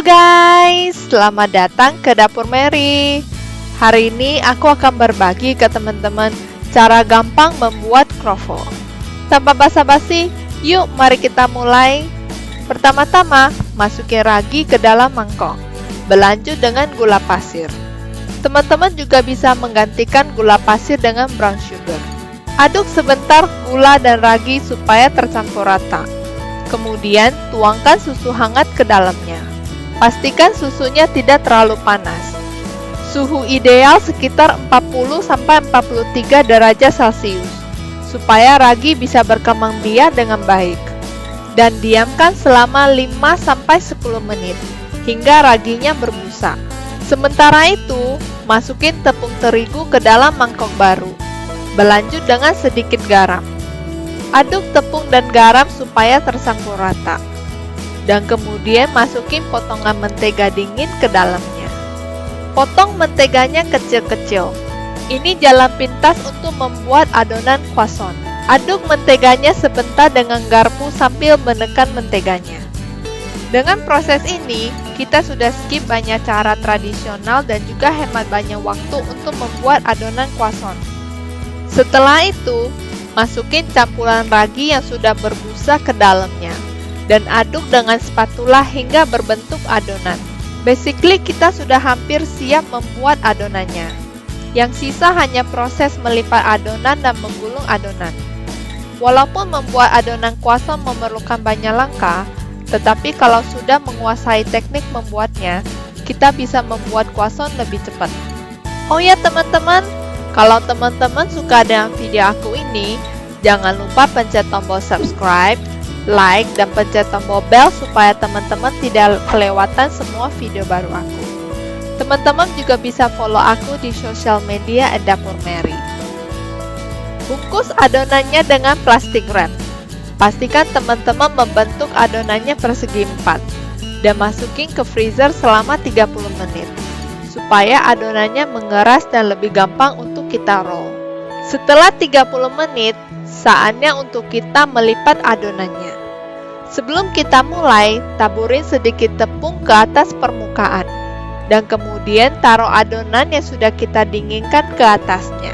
guys, selamat datang ke Dapur Mary. Hari ini aku akan berbagi ke teman-teman cara gampang membuat kroffel. Tanpa basa-basi, yuk mari kita mulai. Pertama-tama, masukin ragi ke dalam mangkok. Berlanjut dengan gula pasir. Teman-teman juga bisa menggantikan gula pasir dengan brown sugar. Aduk sebentar gula dan ragi supaya tercampur rata. Kemudian tuangkan susu hangat ke dalamnya. Pastikan susunya tidak terlalu panas. Suhu ideal sekitar 40-43 derajat Celcius, supaya ragi bisa berkembang biak dengan baik. Dan diamkan selama 5-10 menit, hingga raginya berbusa. Sementara itu, masukin tepung terigu ke dalam mangkok baru. Berlanjut dengan sedikit garam. Aduk tepung dan garam supaya tercampur rata. Dan kemudian masukin potongan mentega dingin ke dalamnya. Potong menteganya kecil-kecil. Ini jalan pintas untuk membuat adonan croissant. Aduk menteganya sebentar dengan garpu sambil menekan menteganya. Dengan proses ini, kita sudah skip banyak cara tradisional dan juga hemat banyak waktu untuk membuat adonan croissant. Setelah itu, masukin campuran ragi yang sudah berbusa ke dalamnya. Dan aduk dengan spatula hingga berbentuk adonan. Basically, kita sudah hampir siap membuat adonannya. Yang sisa hanya proses melipat adonan dan menggulung adonan. Walaupun membuat adonan croissant memerlukan banyak langkah, tetapi kalau sudah menguasai teknik membuatnya, kita bisa membuat croissant lebih cepat. Oh ya teman-teman, kalau teman-teman suka dengan video aku ini, jangan lupa pencet tombol subscribe, like, dan pencet tombol bell supaya teman-teman tidak kelewatan semua video baru aku. Teman-teman juga bisa follow aku di sosial media @dapurmary. Bungkus adonannya dengan plastik wrap. Pastikan teman-teman membentuk adonannya persegi 4 dan masukin ke freezer selama 30 menit supaya adonannya mengeras dan lebih gampang untuk kita roll. Setelah 30 menit, saatnya untuk kita melipat adonannya. Sebelum kita mulai, taburin sedikit tepung ke atas permukaan. Dan kemudian taruh adonan yang sudah kita dinginkan ke atasnya.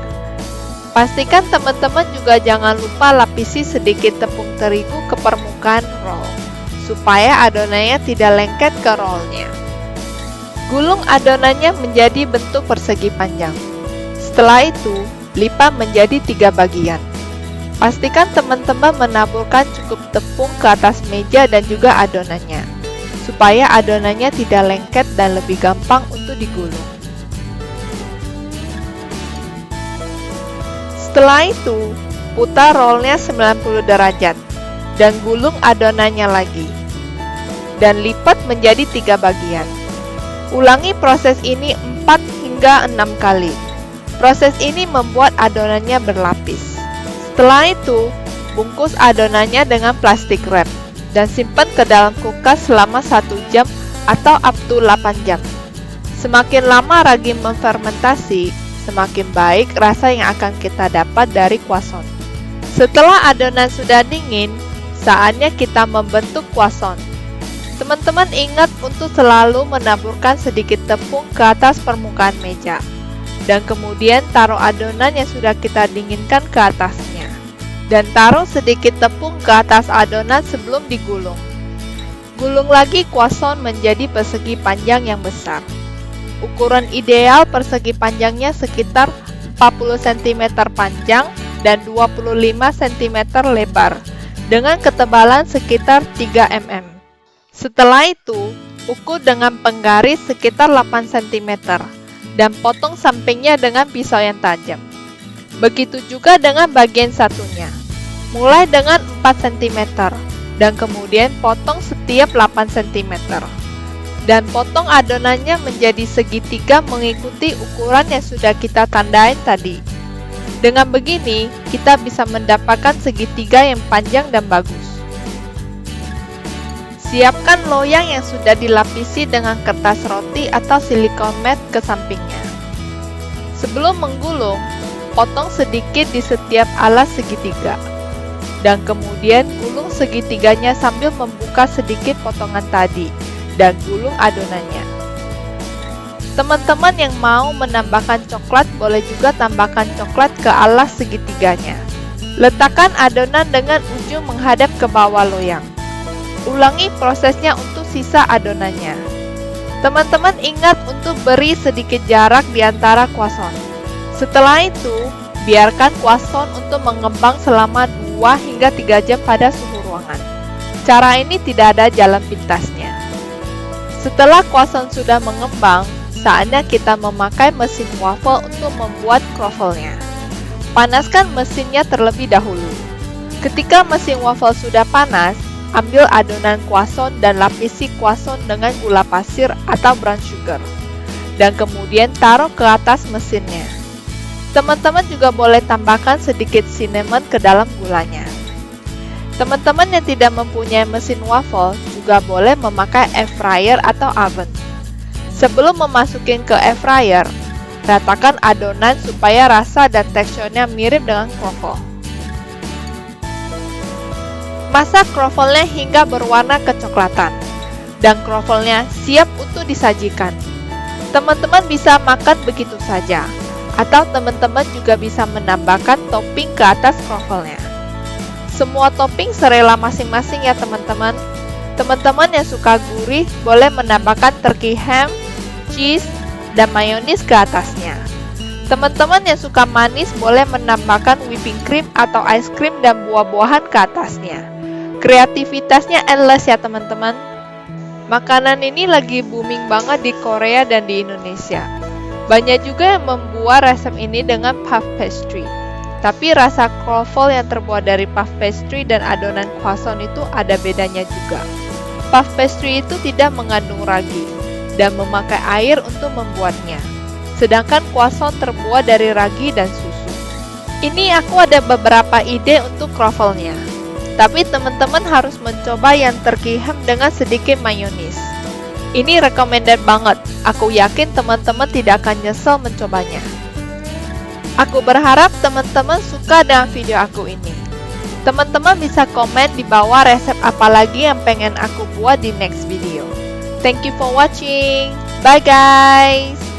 Pastikan teman-teman juga jangan lupa lapisi sedikit tepung terigu ke permukaan roll, supaya adonannya tidak lengket ke rollnya. Gulung adonannya menjadi bentuk persegi panjang. Setelah itu, lipat menjadi 3 bagian. Pastikan teman-teman menaburkan cukup tepung ke atas meja dan juga adonannya, supaya adonannya tidak lengket dan lebih gampang untuk digulung. Setelah itu, putar rollnya 90 derajat dan gulung adonannya lagi. Dan lipat menjadi 3 bagian. Ulangi proses ini 4 hingga 6 kali. Proses ini membuat adonannya berlapis. Setelah itu, bungkus adonannya dengan plastik wrap dan simpan ke dalam kulkas selama 1 jam atau up to 8 jam. Semakin lama ragi memfermentasi, semakin baik rasa yang akan kita dapat dari croissant. Setelah adonan sudah dingin, saatnya kita membentuk croissant. Teman-teman ingat untuk selalu menaburkan sedikit tepung ke atas permukaan meja. Dan kemudian taruh adonan yang sudah kita dinginkan ke atasnya. Dan taruh sedikit tepung ke atas adonan sebelum digulung. Gulung lagi croissant menjadi persegi panjang yang besar. Ukuran ideal persegi panjangnya sekitar 40 cm panjang dan 25 cm lebar, dengan ketebalan sekitar 3 mm. Setelah itu, ukur dengan penggaris sekitar 8 cm. Dan potong sampingnya dengan pisau yang tajam. Begitu juga dengan bagian satunya. Mulai dengan 4 cm dan kemudian potong setiap 8 cm. Dan potong adonannya menjadi segitiga mengikuti ukuran yang sudah kita tandain tadi. Dengan begini, kita bisa mendapatkan segitiga yang panjang dan bagus. Siapkan loyang yang sudah dilapisi dengan kertas roti atau silikon mat ke sampingnya. Sebelum menggulung, potong sedikit di setiap alas segitiga. Dan kemudian gulung segitiganya sambil membuka sedikit potongan tadi. dan gulung adonannya. Teman-teman yang mau menambahkan coklat boleh juga tambahkan coklat ke alas segitiganya. Letakkan adonan dengan ujung menghadap ke bawah loyang. Ulangi prosesnya untuk sisa adonannya. Teman-teman ingat untuk beri sedikit jarak di antara croissant. Setelah itu, biarkan croissant untuk mengembang selama 2 hingga 3 jam pada suhu ruangan. Cara ini tidak ada jalan pintasnya. Setelah croissant sudah mengembang, saatnya kita memakai mesin waffle untuk membuat croffle-nya. Panaskan mesinnya terlebih dahulu. Ketika mesin waffle sudah panas, ambil adonan croissant dan lapisi croissant dengan gula pasir atau brown sugar, dan kemudian taruh ke atas mesinnya. Teman-teman juga boleh tambahkan sedikit cinnamon ke dalam gulanya. Teman-teman yang tidak mempunyai mesin waffle juga boleh memakai air fryer atau oven. Sebelum memasukin ke air fryer, ratakan adonan supaya rasa dan teksturnya mirip dengan croffle. Masak croffle-nya hingga berwarna kecoklatan, dan croffle-nya siap untuk disajikan. Teman-teman bisa makan begitu saja, atau teman-teman juga bisa menambahkan topping ke atas croffle-nya. Semua topping serela masing-masing ya teman-teman. Teman-teman yang suka gurih boleh menambahkan turkey ham, cheese, dan mayonis ke atasnya. Teman-teman yang suka manis boleh menambahkan whipping cream atau ice cream dan buah-buahan ke atasnya. Kreativitasnya endless ya teman-teman. Makanan ini lagi booming banget di Korea dan di Indonesia. Banyak juga yang membuat resep ini dengan puff pastry. Tapi rasa croffle yang terbuat dari puff pastry dan adonan croissant itu ada bedanya juga. Puff pastry itu tidak mengandung ragi dan memakai air untuk membuatnya. Sedangkan croissant terbuat dari ragi dan susu. Ini aku ada beberapa ide untuk croffle-nya. Tapi teman-teman harus mencoba yang turkey ham dengan sedikit mayonis. Ini recommended banget. Aku yakin teman-teman tidak akan nyesel mencobanya. Aku berharap teman-teman suka dengan video aku ini. Teman-teman bisa komen di bawah resep apa lagi yang pengen aku buat di next video. Thank you for watching. Bye guys.